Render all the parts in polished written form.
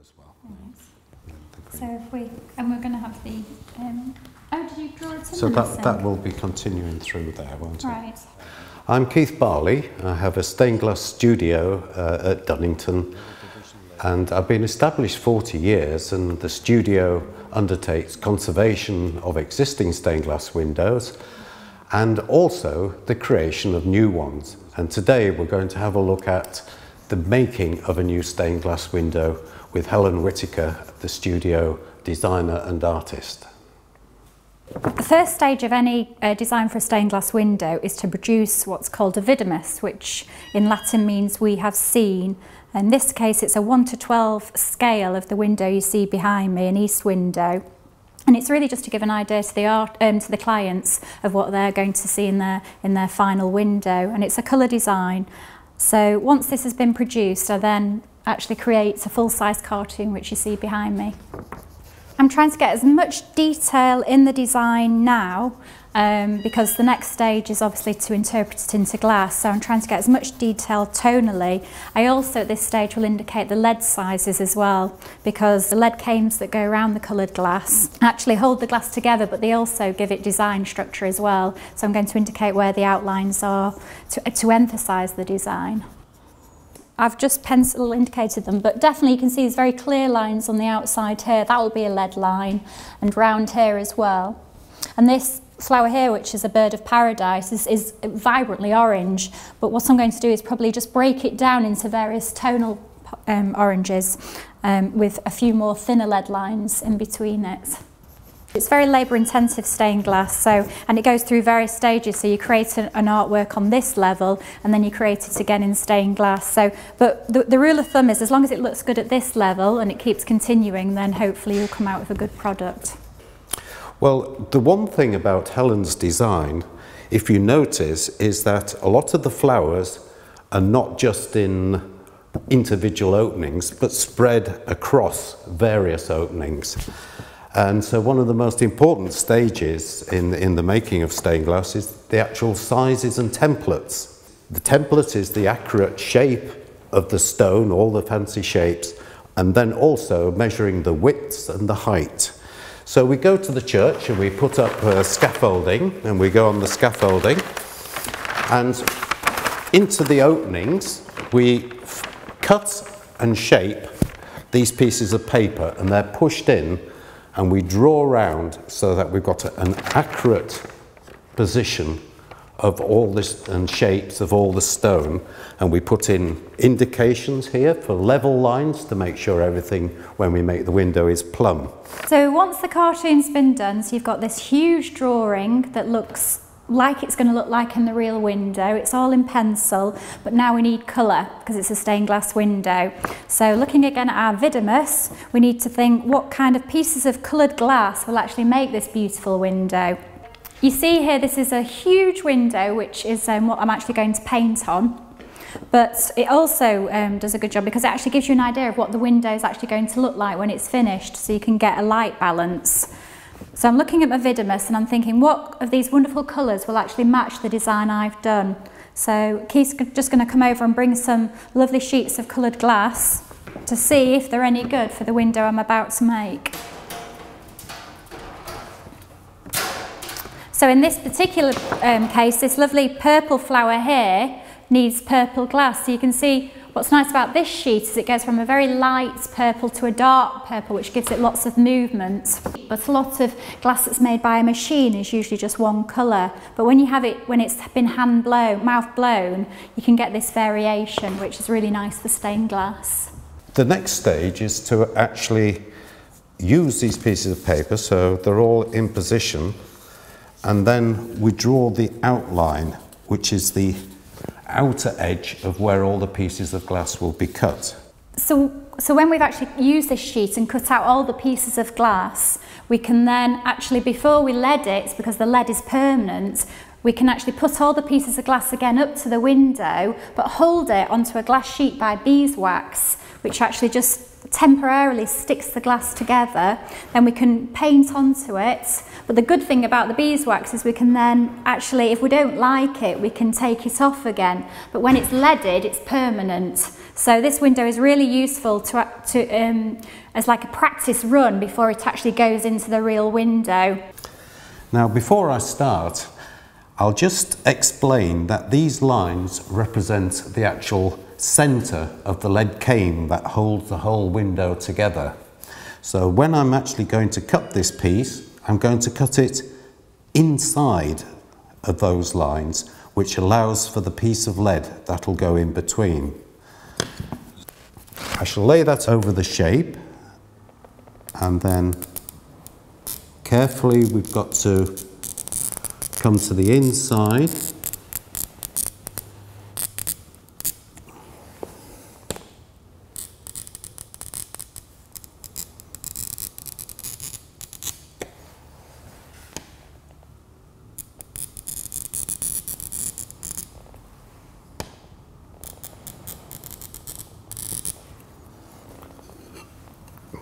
as well. Right. So if we, and we're going to have the, oh, did you draw it in? So that will be continuing through there, won't it? Right. I'm Keith Barley. I have a stained glass studio at Dunnington, and I've been established 40 years, and the studio undertakes conservation of existing stained glass windows and also the creation of new ones. And today we're going to have a look at the making of a new stained glass window with Helen Whittaker, the studio designer and artist. The first stage of any design for a stained glass window is to produce what's called a vidimus, which in Latin means we have seen. In this case, it's a 1:12 scale of the window you see behind me, an east window. And it's really just to give an idea to the clients of what they're going to see in their final window. And it's a colour design. So once this has been produced, I then actually create a full-size cartoon, which you see behind me. I'm trying to get as much detail in the design now because the next stage is obviously to interpret it into glass, so I'm trying to get as much detail tonally. I also at this stage will indicate the lead sizes as well, because the lead cames that go around the coloured glass actually hold the glass together, but they also give it design structure as well. So I'm going to indicate where the outlines are to emphasise the design. I've just pencil indicated them, but definitely you can see there's very clear lines on the outside here. That will be a lead line, and round here as well. And this flower here, which is a bird of paradise, is vibrantly orange. But what I'm going to do is probably just break it down into various tonal oranges with a few more thinner lead lines in between it. It's very labour-intensive stained glass, and it goes through various stages. So you create an artwork on this level, and then you create it again in stained glass. But the rule of thumb is, as long as it looks good at this level and it keeps continuing, then hopefully you'll come out with a good product. Well, the one thing about Helen's design, if you notice, is that a lot of the flowers are not just in individual openings, but spread across various openings. And so one of the most important stages in the making of stained glass is the actual sizes and templates. The template is the accurate shape of the stone, all the fancy shapes, and then also measuring the widths and the height. So we go to the church and we put up scaffolding, and we go on the scaffolding, and into the openings we cut and shape these pieces of paper, and they're pushed in, and we draw around so that we've got an accurate position of all this and shapes of all the stone, and we put in indications here for level lines to make sure everything when we make the window is plumb. So once the cartoon's been done, so you've got this huge drawing that looks like it's going to look like in the real window. It's all in pencil, but now we need colour because it's a stained glass window. So looking again at our vidimus, we need to think what kind of pieces of coloured glass will actually make this beautiful window. You see here, this is a huge window, which is what I'm actually going to paint on. But it also does a good job because it actually gives you an idea of what the window is actually going to look like when it's finished, so you can get a light balance. So I'm looking at my vidimus and I'm thinking, what of these wonderful colours will actually match the design I've done? So Keith's just going to come over and bring some lovely sheets of coloured glass to see if they're any good for the window I'm about to make. So in this particular case, this lovely purple flower here needs purple glass. So you can see what's nice about this sheet is it goes from a very light purple to a dark purple, which gives it lots of movement. But a lot of glass that's made by a machine is usually just one colour. But when you have it, when it's been hand blown, mouth blown, you can get this variation, which is really nice for stained glass. The next stage is to actually use these pieces of paper so they're all in position, and then we draw the outline, which is the outer edge of where all the pieces of glass will be cut. So when we've actually used this sheet and cut out all the pieces of glass, we can then actually, before we lead it, because the lead is permanent, we can actually put all the pieces of glass again up to the window, but hold it onto a glass sheet by beeswax, which actually just temporarily sticks the glass together, then we can paint onto it. But the good thing about the beeswax is we can then actually, if we don't like it, we can take it off again. But when it's leaded, it's permanent. So this window is really useful as like a practice run before it actually goes into the real window. Now, before I start, I'll just explain that these lines represent the actual centre of the lead cane that holds the whole window together. So when I'm actually going to cut this piece, I'm going to cut it inside of those lines, which allows for the piece of lead that'll go in between. I shall lay that over the shape, and then carefully we've got to come to the inside.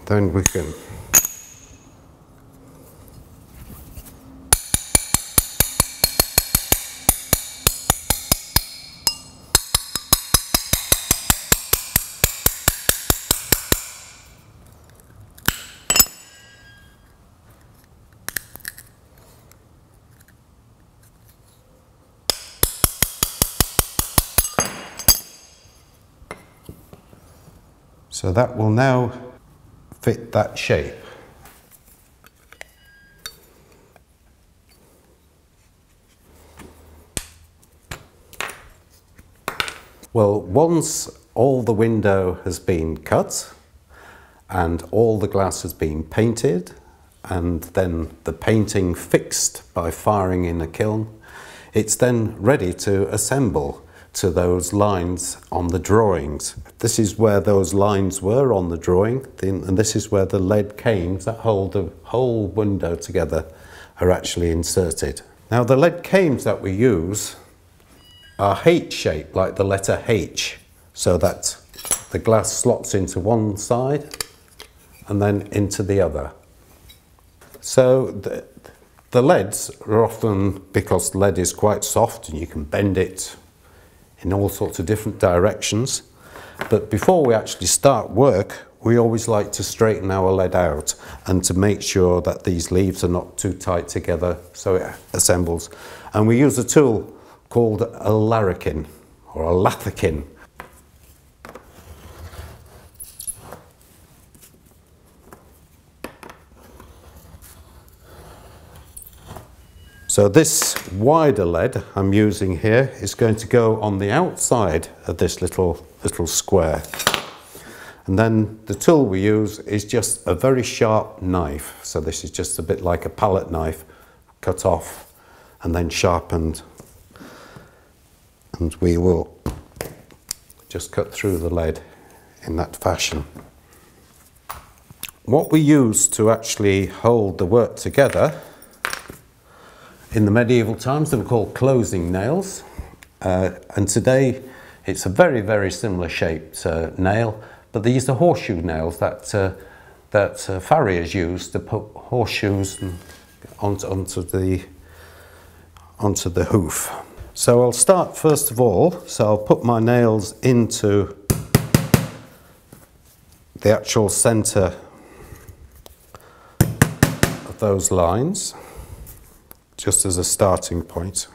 Then we can so that will now fit that shape. Well, once all the window has been cut and all the glass has been painted and then the painting fixed by firing in a kiln, it's then ready to assemble to those lines on the drawings. This is where those lines were on the drawing, and this is where the lead canes that hold the whole window together are actually inserted. Now, the lead canes that we use are H-shaped, like the letter H, so that the glass slots into one side and then into the other. So the leads are often, because lead is quite soft and you can bend it in all sorts of different directions. But before we actually start work, we always like to straighten our lead out and to make sure that these leaves are not too tight together so it assembles. And we use a tool called a larrikin or a lathikin. So this wider lead I'm using here is going to go on the outside of this little square. And then the tool we use is just a very sharp knife. So this is just a bit like a palette knife, cut off and then sharpened. And we will just cut through the lead in that fashion. What we use to actually hold the work together in the medieval times, they were called closing nails, and today it's a very, very similar shaped nail, but these are horseshoe nails that farriers use to put horseshoes onto the hoof. So I'll start first of all, so I'll put my nails into the actual centre of those lines, just as a starting point.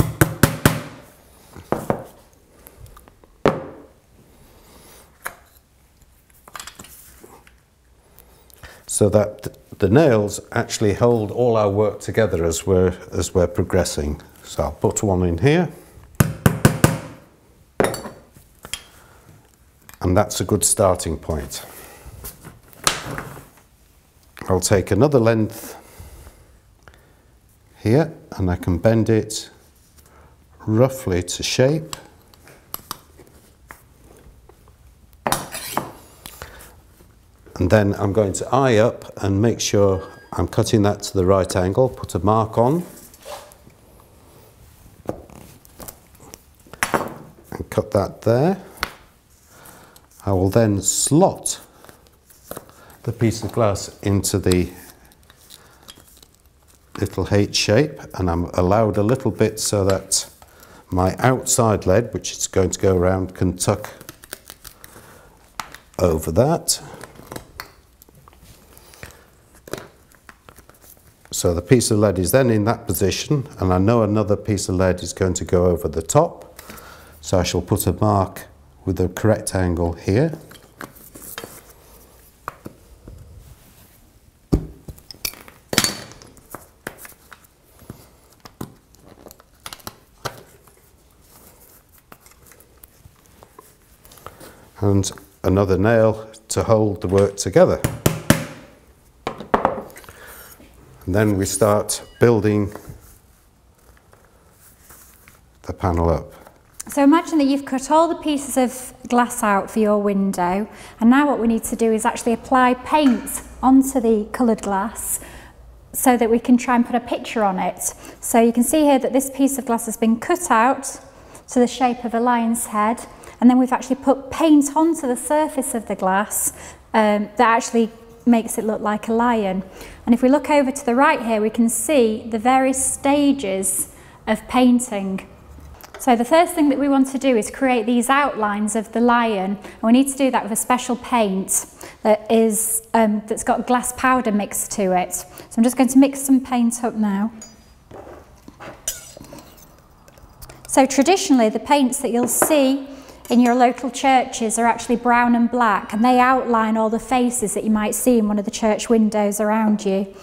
So that the nails actually hold all our work together as we're progressing. So I'll put one in here. And that's a good starting point. I'll take another length here and I can bend it roughly to shape. And then I'm going to eye up and make sure I'm cutting that to the right angle, put a mark on and cut that there. I will then slot the piece of glass into the little H shape, and I'm allowed a little bit so that my outside lead, which is going to go around, can tuck over that. So the piece of lead is then in that position, and I know another piece of lead is going to go over the top. So I shall put a mark with the correct angle here. And another nail to hold the work together. And then we start building the panel up. So imagine that you've cut all the pieces of glass out for your window, and now what we need to do is actually apply paint onto the coloured glass so that we can try and put a picture on it. So you can see here that this piece of glass has been cut out to the shape of a lion's head, and then we've actually put paint onto the surface of the glass that actually makes it look like a lion. And if we look over to the right here, we can see the various stages of painting. So the first thing that we want to do is create these outlines of the lion, and we need to do that with a special paint that is that's got glass powder mixed to it. So I'm just going to mix some paint up now. So traditionally the paints that you'll see in your local churches are actually brown and black, and they outline all the faces that you might see in one of the church windows around you.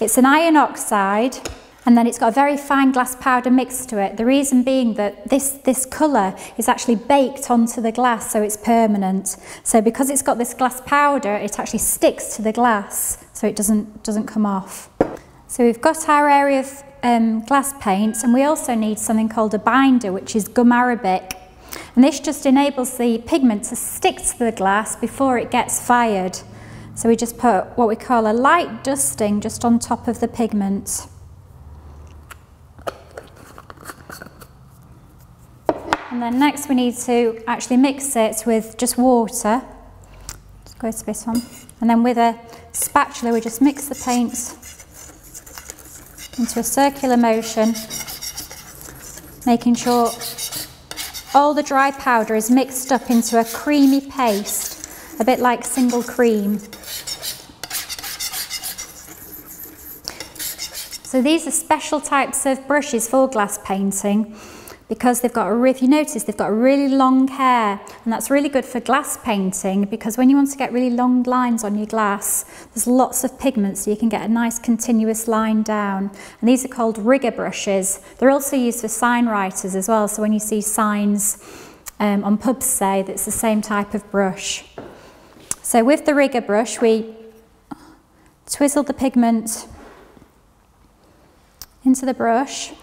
It's an iron oxide, and then it's got a very fine glass powder mixed to it. The reason being that this colour is actually baked onto the glass, so it's permanent. So because it's got this glass powder, it actually sticks to the glass, so it doesn't come off. So we've got our area of glass paint, and we also need something called a binder, which is gum arabic. And this just enables the pigment to stick to the glass before it gets fired. So we just put what we call a light dusting just on top of the pigment. And then next we need to actually mix it with just water. Just go to this one. And then with a spatula we just mix the paint into a circular motion, making sure all the dry powder is mixed up into a creamy paste, a bit like single cream. So these are special types of brushes for glass painting because they've got if you notice, they've got a really long hair, and that's really good for glass painting because when you want to get really long lines on your glass, there's lots of pigment so you can get a nice continuous line down. And these are called Rigga brushes. They're also used for sign writers as well, so when you see signs on pubs, say, that's the same type of brush. So with the Rigga brush, we twizzle the pigment into the brush.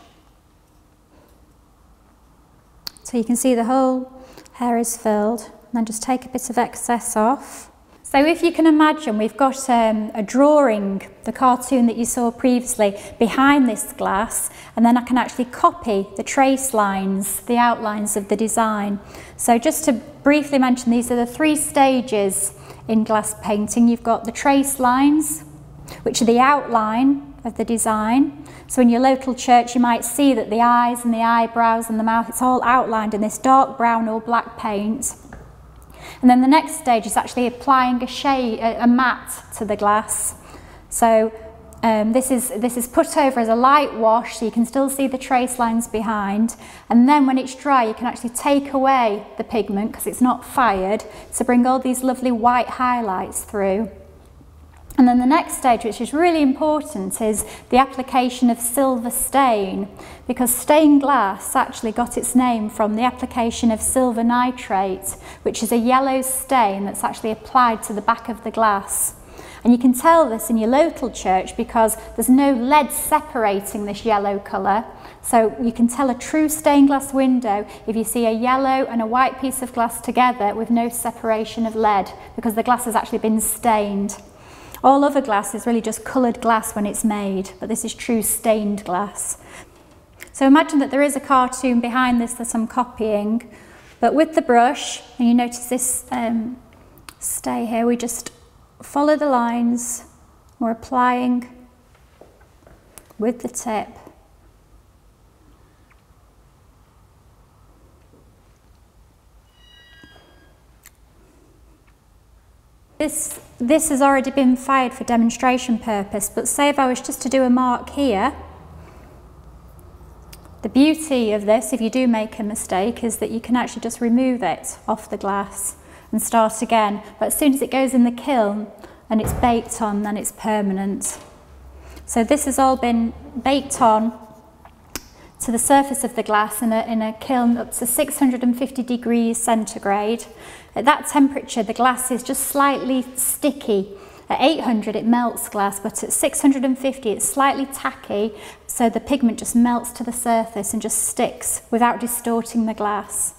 So you can see the whole hair is filled, and then just take a bit of excess off. So if you can imagine, we've got a drawing, the cartoon that you saw previously, behind this glass, and then I can actually copy the trace lines, the outlines of the design. So just to briefly mention, these are the 3 stages in glass painting. You've got the trace lines, which are the outline of the design. So in your local church you might see that the eyes and the eyebrows and the mouth, it's all outlined in this dark brown or black paint. And then the next stage is actually applying a matte to the glass. So this is put over as a light wash, so you can still see the trace lines behind. And then when it's dry you can actually take away the pigment because it's not fired, to bring all these lovely white highlights through. And then the next stage, which is really important, is the application of silver stain, because stained glass actually got its name from the application of silver nitrate, which is a yellow stain that's actually applied to the back of the glass. And you can tell this in your local church because there's no lead separating this yellow colour. So you can tell a true stained glass window if you see a yellow and a white piece of glass together with no separation of lead, because the glass has actually been stained. All other glass is really just coloured glass when it's made, but this is true stained glass. So imagine that there is a cartoon behind this that I'm copying, but with the brush, and you notice this stay here, we just follow the lines. We're applying with the tip. This has already been fired for demonstration purpose, but say if I was just to do a mark here, the beauty of this, if you do make a mistake, is that you can actually just remove it off the glass and start again. But as soon as it goes in the kiln and it's baked on, then it's permanent. So this has all been baked on to the surface of the glass in a kiln up to 650 degrees centigrade. At that temperature, the glass is just slightly sticky. At 800 it melts glass, but at 650 it's slightly tacky, so the pigment just melts to the surface and just sticks without distorting the glass.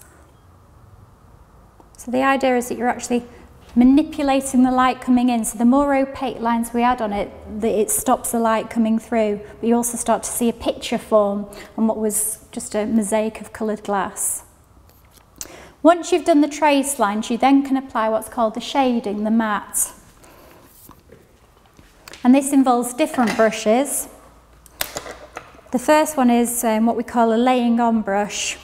So the idea is that you're actually manipulating the light coming in, so the more opaque lines we add on it, it stops the light coming through, but you also start to see a picture form on what was just a mosaic of coloured glass. Once you've done the trace lines, you then can apply what's called the shading, the matte. And this involves different brushes. The first one is what we call a laying on brush.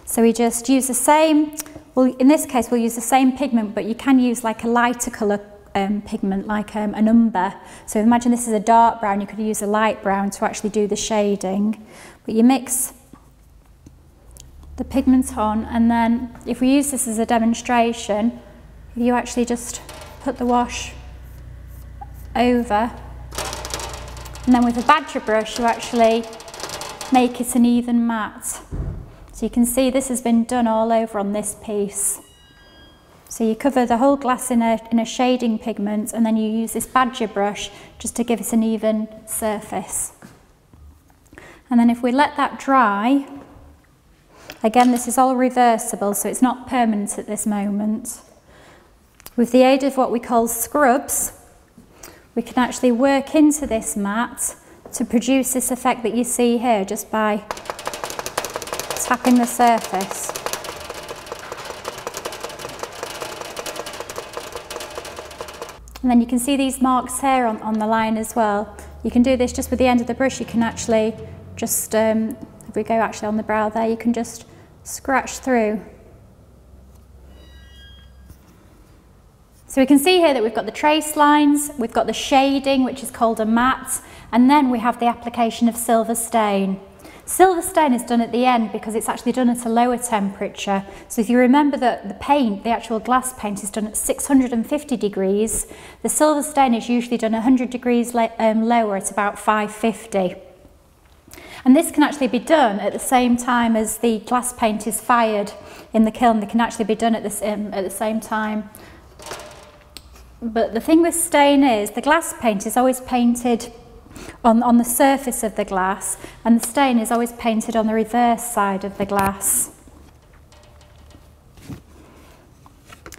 So we just use the same, well, in this case we'll use the same pigment, but you can use like a lighter colour pigment, like an umber. So imagine this is a dark brown, you could use a light brown to actually do the shading. But you mix the pigment on, and then if we use this as a demonstration, you actually just put the wash over, and then with a badger brush you actually make it an even matte. So you can see this has been done all over on this piece. So you cover the whole glass in a shading pigment, and then you use this badger brush just to give it an even surface. And then if we let that dry, again this is all reversible, so it's not permanent at this moment. With the aid of what we call scrubs, we can actually work into this mat to produce this effect that you see here just by tapping the surface. And then you can see these marks here on the line as well. You can do this just with the end of the brush. You can actually just, if we go actually on the brow there, you can just scratch through. So we can see here that we've got the trace lines, we've got the shading, which is called a matte, and then we have the application of silver stain. Silver stain is done at the end because it's actually done at a lower temperature. So if you remember that the paint, the actual glass paint, is done at 650 degrees, the silver stain is usually done 100 degrees lower at about 550. And this can actually be done at the same time as the glass paint is fired in the kiln. They can actually be done at the same time. But the thing with stain is the glass paint is always painted on the surface of the glass, and the stain is always painted on the reverse side of the glass.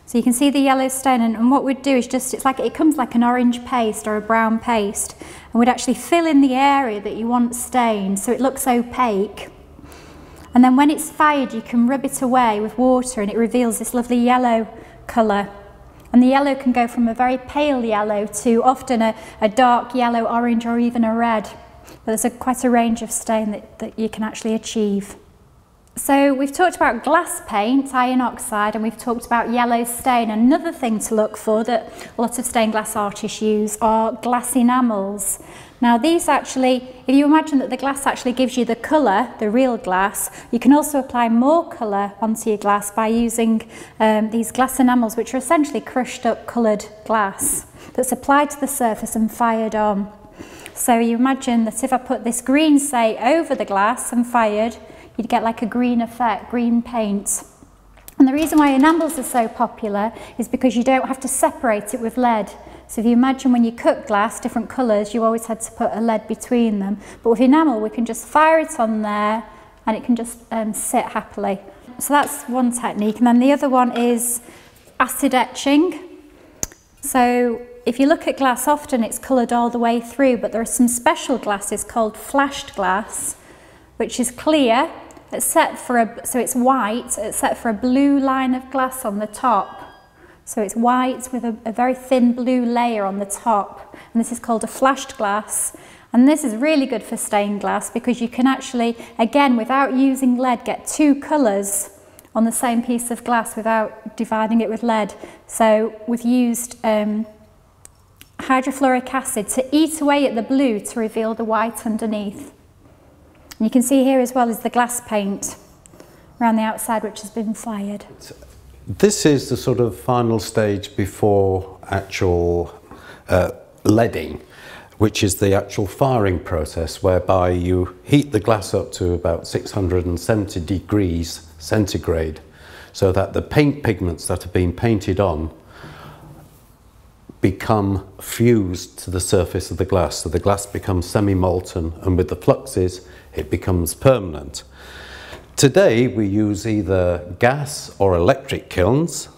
So you can see the yellow stain, and what we'd do is just, it comes like an orange paste or a brown paste, and we'd actually fill in the area that you want stained so it looks opaque. And then when it's fired, you can rub it away with water and it reveals this lovely yellow colour. And the yellow can go from a very pale yellow to often a dark yellow, orange, or even a red. But there's quite a range of stain that you can actually achieve. So we've talked about glass paint, iron oxide, and we've talked about yellow stain. Another thing to look for that a lot of stained glass artists use are glass enamels. Now these actually, if you imagine that the glass actually gives you the colour, the real glass, you can also apply more colour onto your glass by using these glass enamels, which are essentially crushed up coloured glass that's applied to the surface and fired on. So you imagine that if I put this green, say, over the glass and fired, you'd get like a green effect, green paint. And the reason why enamels are so popular is because you don't have to separate it with lead. So if you imagine when you cut glass, different colours, you always had to put a lead between them. But with enamel, we can just fire it on there and it can just sit happily. So that's one technique. And then the other one is acid etching. So if you look at glass, often it's coloured all the way through, but there are some special glasses called flashed glass, which is clear, so it's white, except for a blue line of glass on the top. So it's white with a very thin blue layer on the top, and this is called a flashed glass. And this is really good for stained glass because you can actually, again, without using lead, get two colours on the same piece of glass without dividing it with lead. So we've used hydrofluoric acid to eat away at the blue to reveal the white underneath. And you can see here as well is the glass paint around the outside, which has been fired. This is the sort of final stage before actual leading, which is the actual firing process, whereby you heat the glass up to about 670 degrees centigrade so that the paint pigments that have been painted on become fused to the surface of the glass. So the glass becomes semi-molten, and with the fluxes it becomes permanent. Today we use either gas or electric kilns.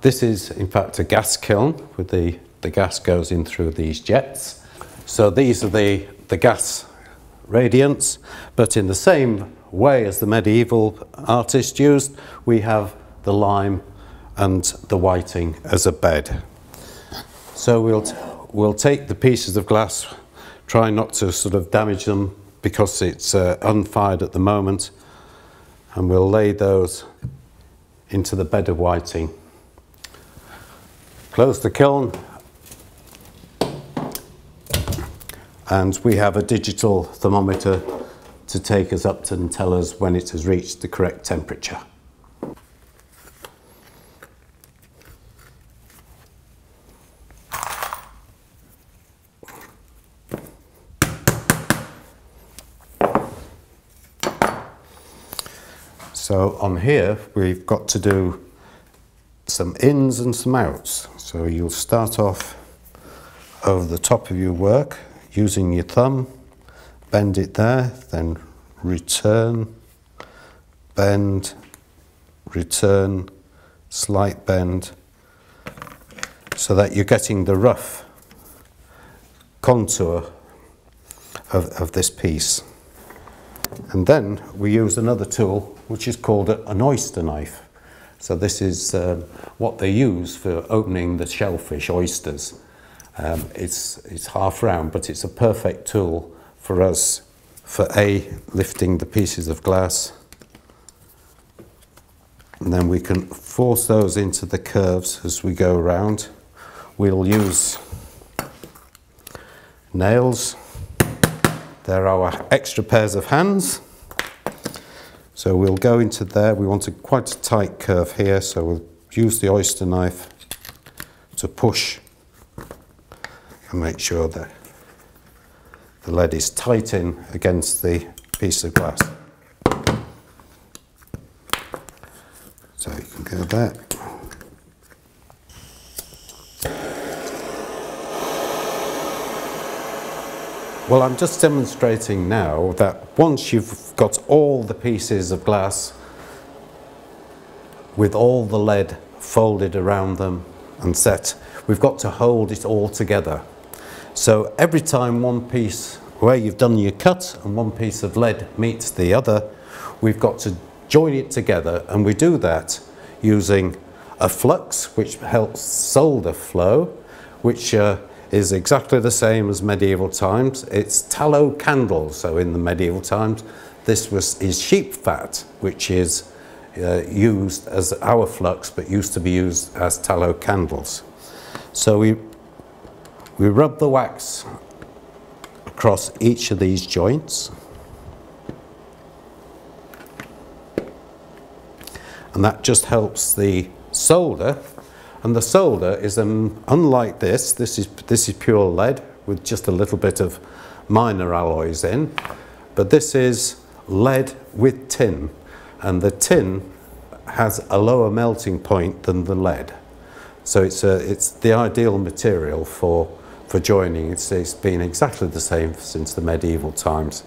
This is in fact a gas kiln, with the gas goes in through these jets. So these are the gas radiants, but in the same way as the medieval artist used, we have the lime and the whiting as a bed. So we'll take the pieces of glass, try not to sort of damage them because it's unfired at the moment, and we'll lay those into the bed of whiting. Close the kiln, and we have a digital thermometer to take us up to and tell us when it has reached the correct temperature. So on here we've got to do some ins and some outs. So you'll start off over the top of your work using your thumb, bend it there, then return, bend, return, slight bend, so that you're getting the rough contour of this piece. And then we use another tool which is called an oyster knife. So this is what they use for opening the shellfish, oysters. It's half round, but it's a perfect tool for us for lifting the pieces of glass, and then we can force those into the curves as we go around. We'll use nails. They're our extra pairs of hands. So we'll go into there. We want quite a tight curve here, so we'll use the oyster knife to push and make sure that the lead is tight in against the piece of glass. So you can go there. Well, I'm just demonstrating now that once you've got all the pieces of glass with all the lead folded around them and set, we've got to hold it all together. So every time one piece where you've done your cut and one piece of lead meets the other, we've got to join it together, and we do that using a flux which helps solder flow, which is exactly the same as medieval times. It's tallow candles. So in the medieval times, this is sheep fat, which is used as our flux, but used to be used as tallow candles. So we rub the wax across each of these joints, and that just helps the solder. And the solder is unlike this is pure lead with just a little bit of minor alloys in, but this is lead with tin, and the tin has a lower melting point than the lead. So it's the ideal material for joining. It's been exactly the same since the medieval times.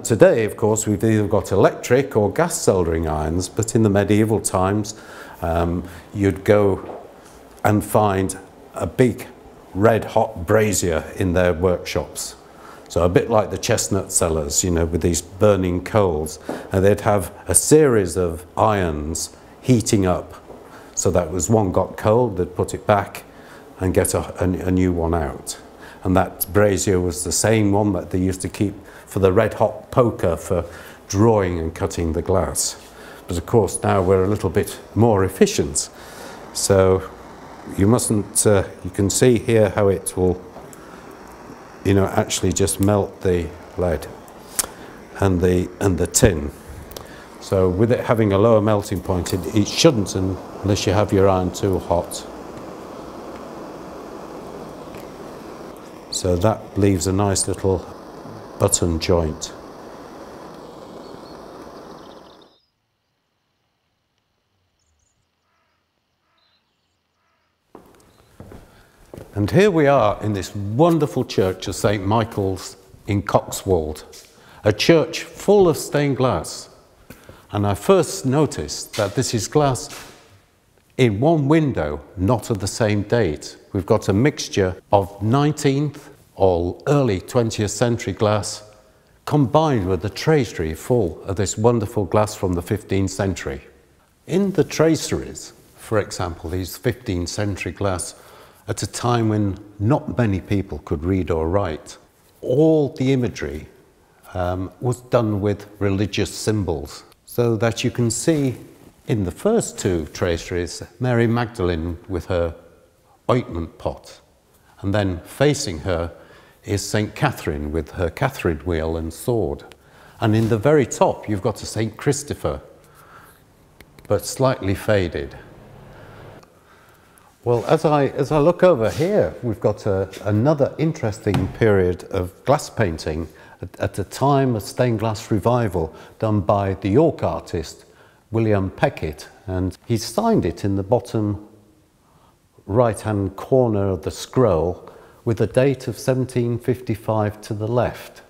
Today, of course, we've either got electric or gas soldering irons, but in the medieval times, you'd go and find a big red hot brazier in their workshops. So a bit like the chestnut sellers, you know, with these burning coals, and they'd have a series of irons heating up so that as one got cold, they'd put it back and get a new one out. And that brazier was the same one that they used to keep for the red hot poker for drawing and cutting the glass. But of course now we're a little bit more efficient. So you mustn't, you can see here how it will, you know, actually just melt the lead and the tin. So with it having a lower melting point, it shouldn't unless you have your iron too hot. So that leaves a nice little button joint. And here we are in this wonderful church of St. Michael's in Coxwold, a church full of stained glass. And I first noticed that this is glass in one window, not of the same date. We've got a mixture of 19th or early 20th century glass combined with a tracery full of this wonderful glass from the 15th century. In the traceries, for example, these 15th century glass, at a time when not many people could read or write, all the imagery was done with religious symbols, so that you can see in the first two traceries Mary Magdalene with her ointment pot, and then facing her is St. Catherine with her Catherine wheel and sword, and in the very top you've got a St. Christopher, but slightly faded. Well, as I look over here, we've got another interesting period of glass painting at the time of stained glass revival done by the York artist William Peckett, and he signed it in the bottom right-hand corner of the scroll with a date of 1755 to the left.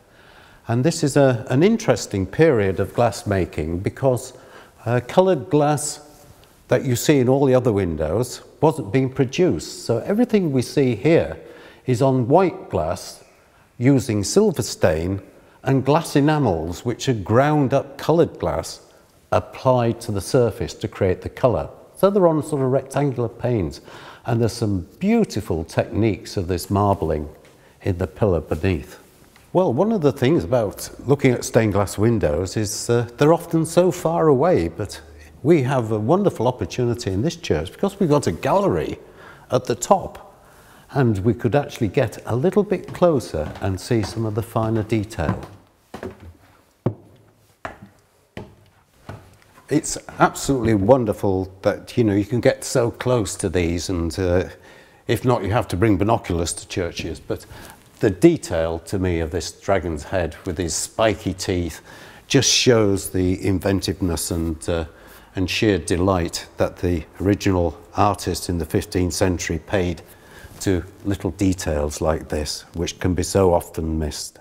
And this is an interesting period of glass making because coloured glass that you see in all the other windows wasn't being produced. So everything we see here is on white glass using silver stain and glass enamels, which are ground up coloured glass applied to the surface to create the colour. So they're on sort of rectangular panes, and there's some beautiful techniques of this marbling in the pillar beneath. Well, one of the things about looking at stained glass windows is they're often so far away, but we have a wonderful opportunity in this church because we've got a gallery at the top, and we could actually get a little bit closer and see some of the finer detail. It's absolutely wonderful that, you know, you can get so close to these, and if not, you have to bring binoculars to churches. But the detail to me of this dragon's head with his spiky teeth just shows the inventiveness and sheer delight that the original artist in the 15th century paid to little details like this, which can be so often missed.